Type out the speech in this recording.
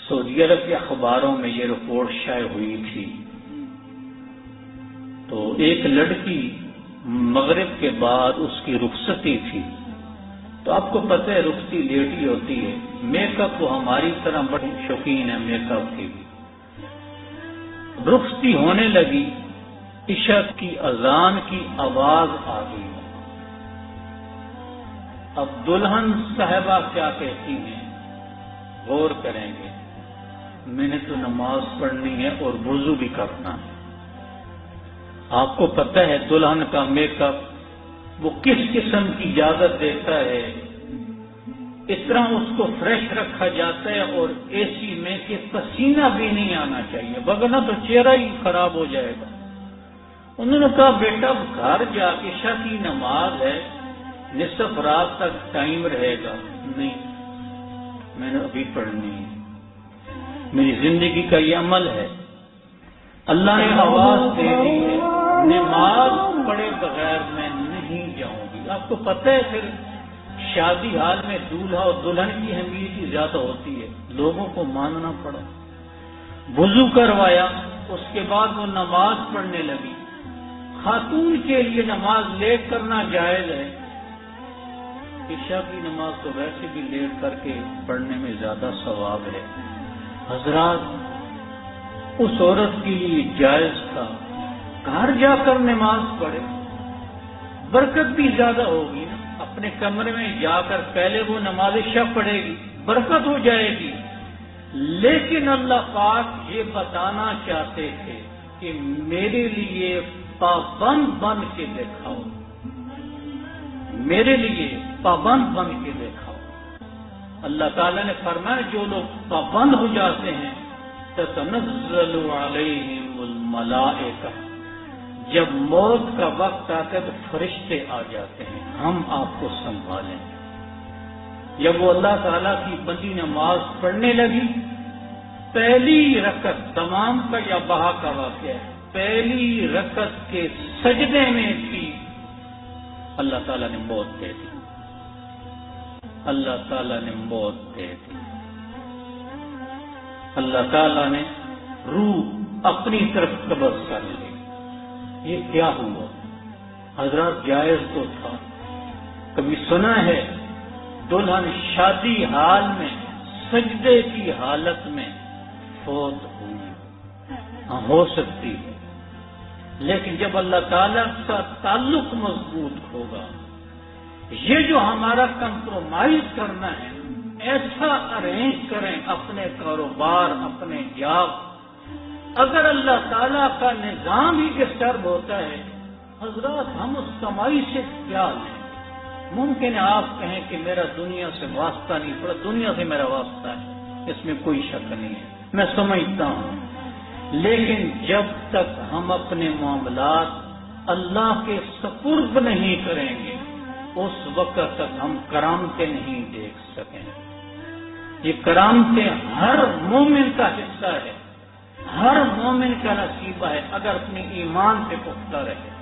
سعودی عرب کے اخباروں میں یہ رپورٹ شائع ہوئی تھی، تو ایک لڑکی مغرب کے بعد اس کی رخصتی تھی، تو آپ کو پتہ ہے رخصتی لیٹ ہی ہوتی ہے، میک اپ وہ ہماری طرح بڑے شوقین ہیں میک اپ کی بھی۔ رخصتی ہونے لگی، عشاء کی اذان کی آواز آ گئی۔ اب دلہن صاحبہ کیا کہتی ہیں، غور کریں گے، میں نے تو نماز پڑھنی ہے اور وضو بھی کرنا ہے۔ آپ کو پتہ ہے دلہن کا میک اپ وہ کس قسم کی اجازت دیتا ہے، اس طرح اس کو فریش رکھا جاتا ہے اور اے سی میں کہ پسینہ بھی نہیں آنا چاہیے، وگرنہ تو چہرہ ہی خراب ہو جائے گا۔ انہوں نے کہا بیٹا گھر جا کے عشاء کی نماز ہے، نصف رات تک ٹائم رہے گا۔ نہیں، میں نے ابھی پڑھنی ہے، میری زندگی کا یہ عمل ہے۔ اللہ نے آواز دے دی ہے، نماز پڑھے بغیر میں نہیں جاؤں گی۔ آپ کو پتہ ہے پھر شادی حال میں دولہا اور دلہن کی اہمیت زیادہ ہوتی ہے، لوگوں کو ماننا پڑا۔ وضو کروایا، اس کے بعد وہ نماز پڑھنے لگی۔ خاتون کے لیے نماز لیٹ کرنا جائز ہے، عشاء کی نماز تو ویسے بھی لیٹ کر کے پڑھنے میں زیادہ ثواب ہے۔ حضرات اس عورت کے لیے جائز تھا گھر جا کر نماز پڑھے، برکت بھی زیادہ ہوگی نا۔ اپنے کمرے میں جا کر پہلے وہ نماز عشاء پڑھے گی، برکت ہو جائے گی۔ لیکن اللہ پاک یہ بتانا چاہتے تھے کہ میرے لیے پابند بن کے دکھاؤ، میرے لیے پابند بن کے دکھاؤ۔ اللہ تعالیٰ نے فرمایا جو لوگ پابند ہو جاتے ہیں تتنزل علیہم الملائکہ، جب موت کا وقت آتا ہے تو فرشتے آ جاتے ہیں، ہم آپ کو سنبھالیں۔ جب وہ اللہ تعالیٰ کی بندی نماز پڑھنے لگی، پہلی رکعت تمام کا یا بہا کا واقعہ ہے، پہلی رکعت کے سجدے میں تھی، اللہ تعالیٰ نے موت دے دی، اللہ تعالیٰ نے موت دے دی، اللہ تعالیٰ نے روح اپنی طرف قبض کر لی۔ یہ کیا ہوا؟ حضرات جائز تو تھا۔ کبھی سنا ہے دلہن شادی حال میں سجدے کی حالت میں فوت ہوئی؟ ہاں ہو سکتی ہے، لیکن جب اللہ تعالیٰ کا تعلق مضبوط ہوگا، یہ جو ہمارا کمپرومائز کرنا ہے، ایسا ارینج کریں اپنے کاروبار، اپنے جاب، اگر اللہ تعالیٰ کا نظام ہی ڈسٹرب ہوتا ہے، حضرات ہم اس کمائی سے کیا لیں؟ ممکن ہے آپ کہیں کہ میرا دنیا سے واسطہ نہیں پڑا، دنیا سے میرا واسطہ ہے، اس میں کوئی شک نہیں ہے، میں سمجھتا ہوں، لیکن جب تک ہم اپنے معاملات اللہ کے سپرد نہیں کریں گے، اس وقت تک ہم کرامتیں نہیں دیکھ سکیں۔ یہ کرامتیں ہر مومن کا حصہ ہے، ہر مومن کا نصیبہ ہے، اگر اپنے ایمان پہ پختہ رہے۔